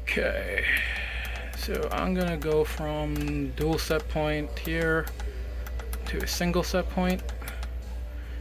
Okay, so I'm gonna go from dual set point here to a single set point,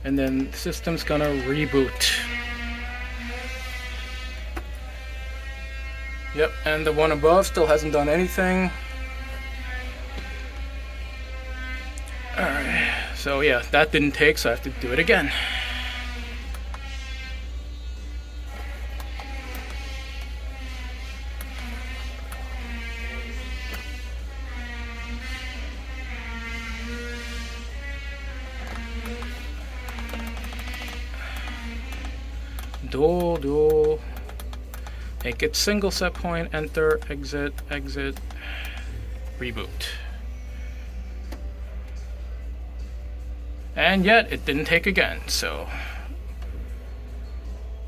and then the system's gonna reboot. Yep, and the one above still hasn't done anything. Alright, so yeah, that didn't take, so I have to do it again. Dual. Make it single set point, enter, exit, reboot. And yet, it didn't take again, so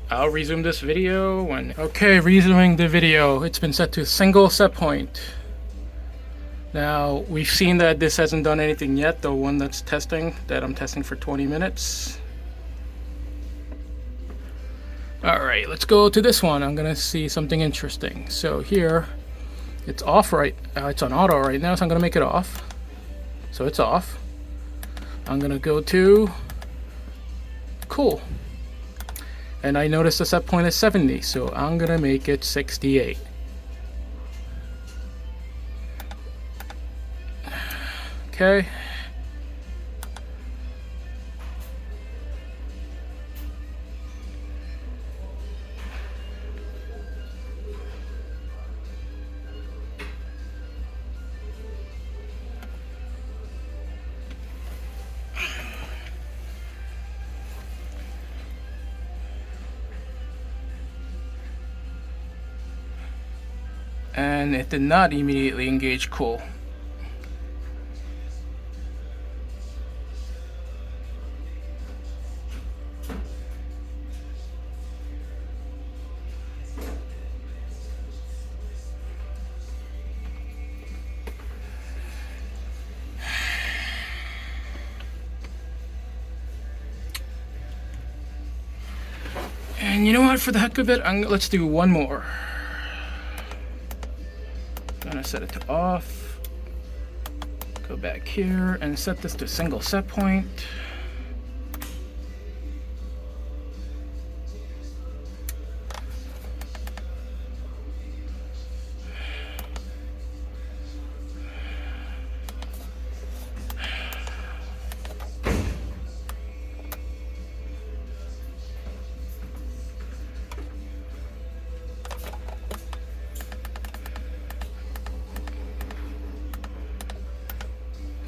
I'll resume this video when... Okay, resuming the video. It's been set to single set point. Now, we've seen that this hasn't done anything yet, the one that's testing, that I'm testing for 20 minutes. Alright, let's go to this one. I'm gonna see something interesting. So here, it's off it's on auto right now, so I'm gonna make it off. So it's off. I'm gonna go to cool. And I noticed the set point is 70, so I'm gonna make it 68. Okay. And it did not immediately engage cool. And you know what, for the heck of it, let's do one more. Gonna set it to off, go back here and set this to single set point.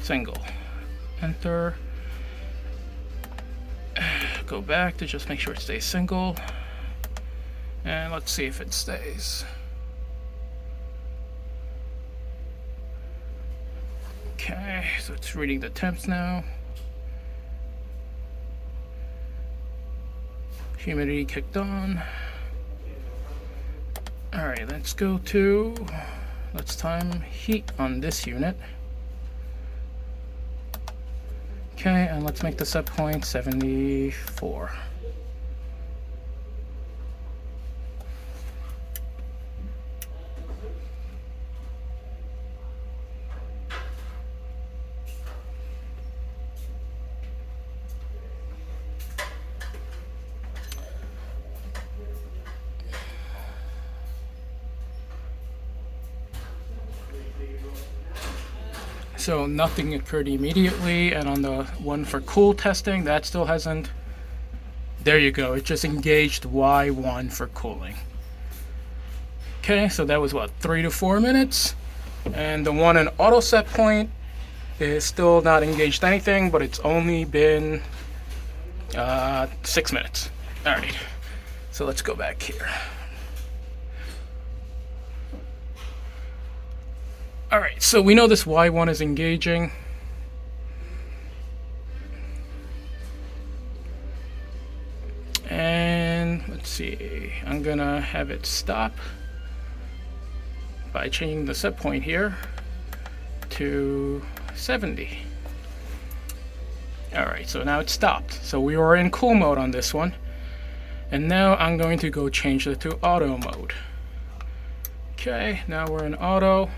Single, enter, go back to just make sure it stays single, and let's see if it stays. Okay, so it's reading the temps now. Humidity kicked on. Alright, let's time heat on this unit. Okay, and let's make the set point 74. So nothing occurred immediately, and on the one for cool testing, that still hasn't. There you go, it just engaged Y1 for cooling. Okay, so that was what, 3 to 4 minutes? And the one in auto set point is still not engaged anything, but it's only been 6 minutes. Alright, so let's go back here. Alright, so we know this Y1 is engaging. And let's see, I'm gonna have it stop by changing the set point here to 70. Alright, so now it's stopped. So we were in cool mode on this one. And now I'm going to go change it to auto mode. Okay, now we're in auto.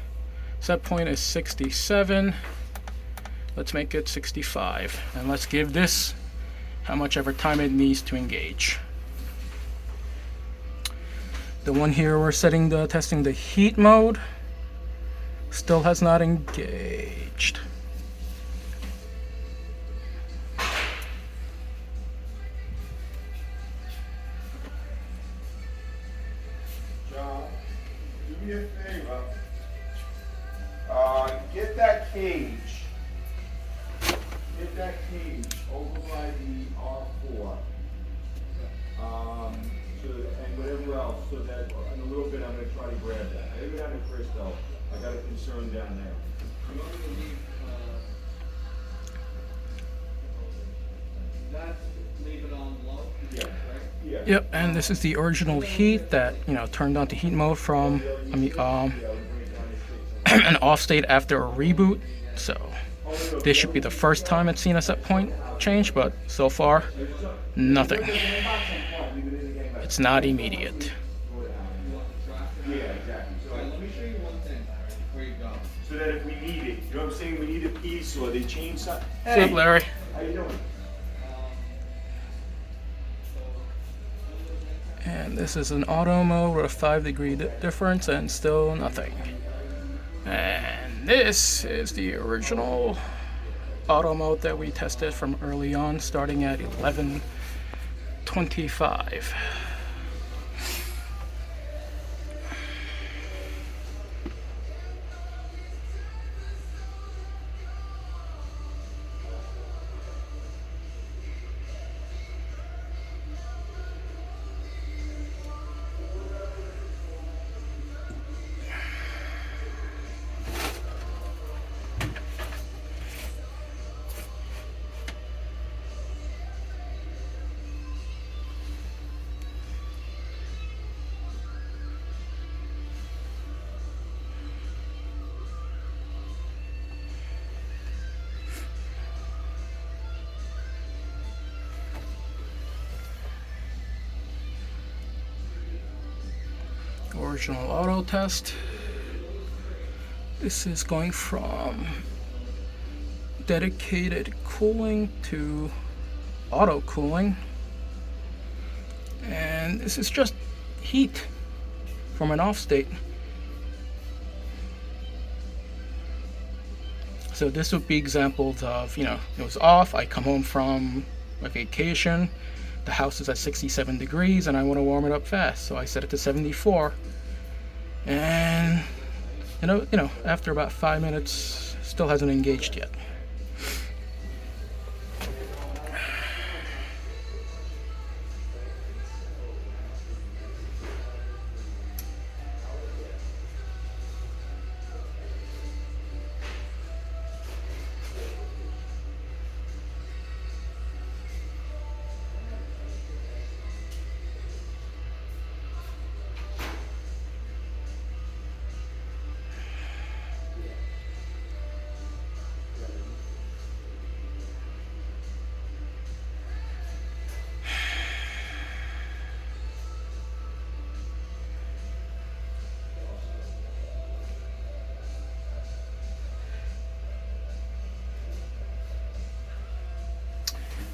Set point is 67. Let's make it 65. And let's give this how much ever time it needs to engage. The one here we're testing the heat mode. Still has not engaged. John, do me a favor. Get that cage. Get that cage over by the R4. And whatever else, so that in a little bit I'm going to try to grab that. I go down to Chris though. I got a concern down there. You want me to leave, leave it on low? Yeah. Right? Yeah. Yep, and this is the original heat that, turned on to heat mode from, an off state after a reboot. So this should be the first time it's seen a set point change, but so far, nothing. It's not immediate. You want the track? Yeah, exactly. So, Alright, let me show you one thing, Larry, before you go. so that if we need it, you know what I'm saying? We need a piece or they change something. What's up, Larry? How you doing? And this is an auto mode with a 5-degree difference and still nothing. And this is the original auto mode that we tested from early on, starting at 11:25. Original auto test. This is going from dedicated cooling to auto cooling, and this is just heat from an off state. So this would be examples of, it was off, I come home from a vacation, the house is at 67 degrees and I want to warm it up fast, so I set it to 74. And after about 5 minutes, still hasn't engaged yet.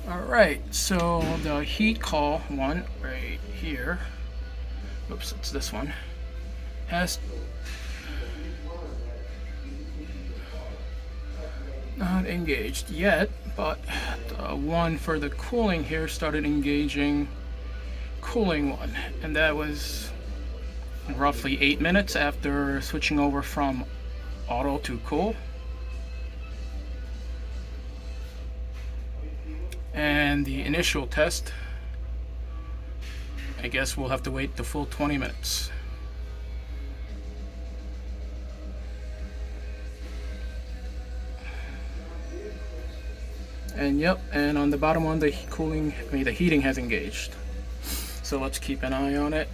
Alright, so the heat call one right here, oops, it's this one, has not engaged yet, but the one for the cooling here started engaging cooling one, and that was roughly 8 minutes after switching over from auto to cool. And the initial test, I guess we'll have to wait the full 20 minutes. And yep, and on the bottom one, the heating has engaged. So let's keep an eye on it.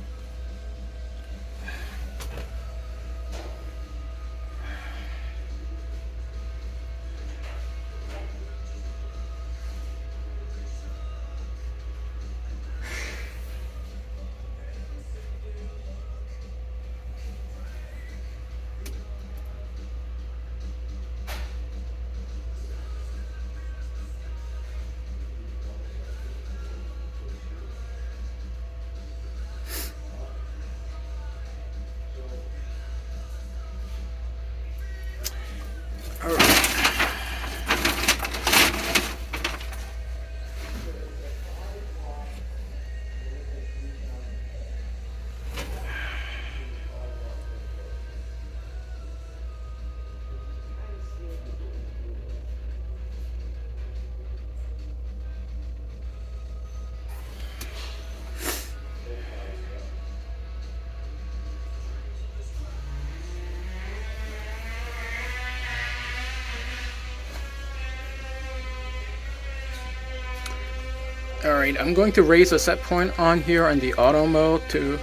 Alright, I'm going to raise the set point on here on the auto mode to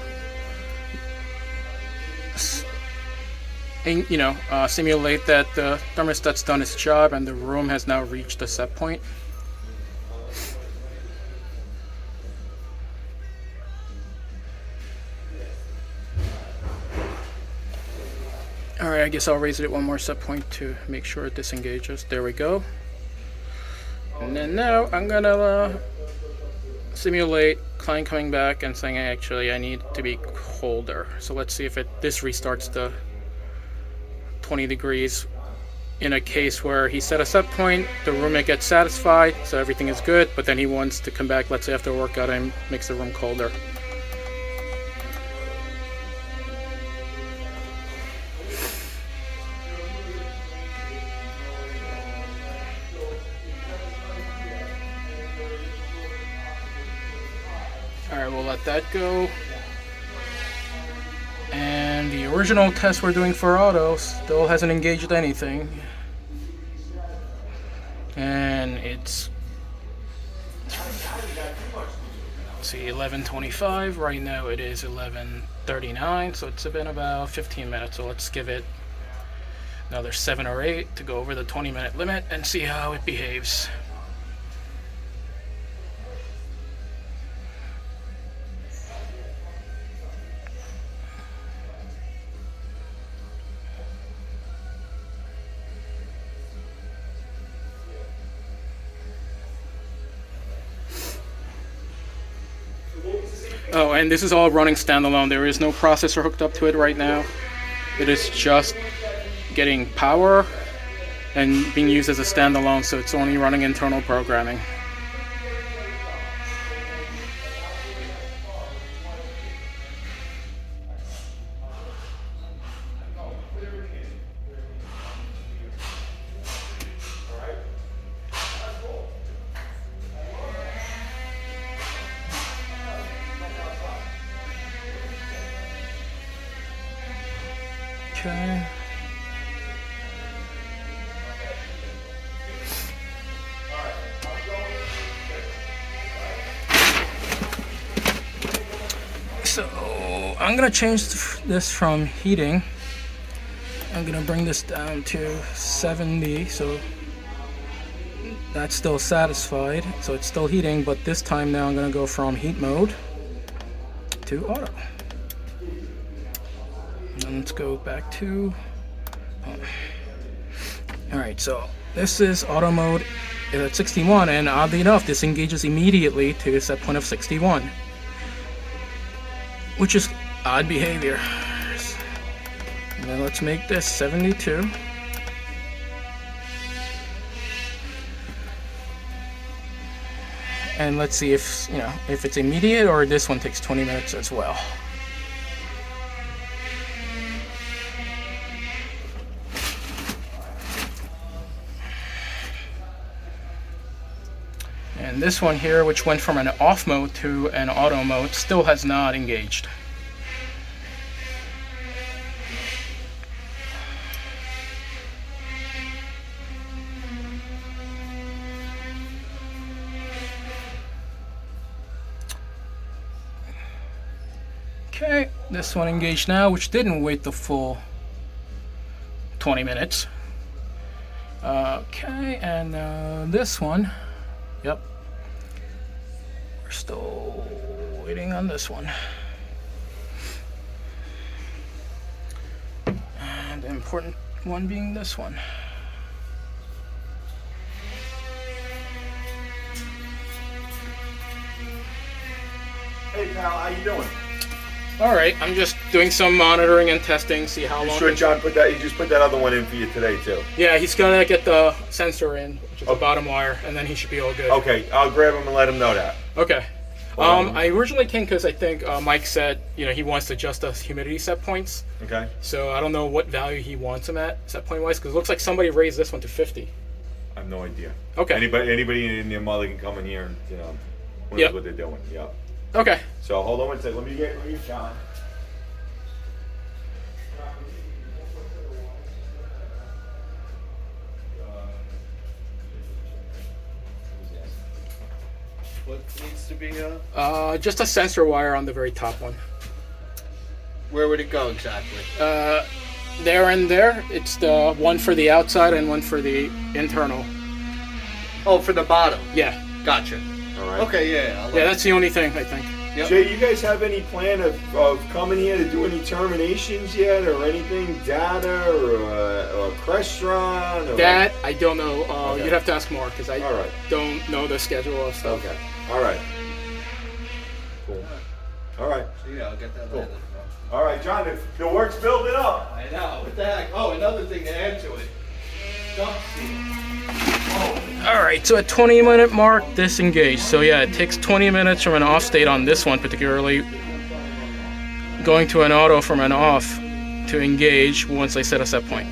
simulate that the thermostat's done its job and the room has now reached the set point. Alright, I guess I'll raise it one more set point to make sure it disengages. There we go. And then now I'm gonna simulate client coming back and saying, actually, I need to be colder. So let's see if this restarts the 20 degrees in a case where he set a set point, the roommate gets satisfied, so everything is good, but then he wants to come back, let's say after a workout, and makes the room colder. Alright, we'll let that go. And the original test we're doing for auto still hasn't engaged anything. And it's, let's see, 11:25. Right now it is 11:39, so it's been about 15 minutes. So let's give it another 7 or 8 to go over the 20-minute limit and see how it behaves. Oh, and this is all running standalone. There is no processor hooked up to it right now. It is just getting power and being used as a standalone, so it's only running internal programming. Okay. So I'm gonna change this from heating. I'm gonna bring this down to 70, so that's still satisfied. So it's still heating, but this time now I'm gonna go from heat mode to auto. And let's go back to alright, so this is auto mode at 61, and oddly enough this engages immediately to a set point of 61, which is odd behavior. And then let's make this 72. And let's see if it's immediate or this one takes 20 minutes as well. And this one here, which went from an off mode to an auto mode, still has not engaged. Okay, this one engaged now, which didn't wait the full 20 minutes. Okay, and this one, yep. We're still waiting on this one. And the important one being this one. Hey pal, how you doing? Alright, I'm just doing some monitoring and testing, see how You long. sure John put that? He just put that other one in for you today too. Yeah, he's gonna get the sensor in, which is the bottom wire, and then he should be all good. Okay, I'll grab him and let him know that. Okay. I originally came because I think Mike said, he wants to adjust the humidity set points. Okay. So I don't know what value he wants them at set point wise, because it looks like somebody raised this one to 50. I have no idea. Okay. Anybody in your mother can come in here and who knows Yep. what they're doing. Yep. Okay. So hold on one second. Let me get John. What needs to be, Just a sensor wire on the very top one. where would it go exactly? There and there. It's the one for the outside and one for the internal. Oh, for the bottom. Yeah. Gotcha. All right. Okay, yeah. Yeah, that's the only thing I think. Yep. Jay, you guys have any plan of coming here to do any terminations yet, or anything, data, or a restaurant? Or That I don't know. Okay. You'd have to ask more because I All right. don't know the schedule of stuff. Okay. All right. Cool. All right. So yeah, I'll get that Cool. later. All right, John. The work's building up. I know. What the heck? Oh, another thing to add to it. Dump seat. All right, so at 20-minute mark, disengage. So yeah, it takes 20 minutes from an off state on this one particularly, going to an auto from an off to engage once I set a set point.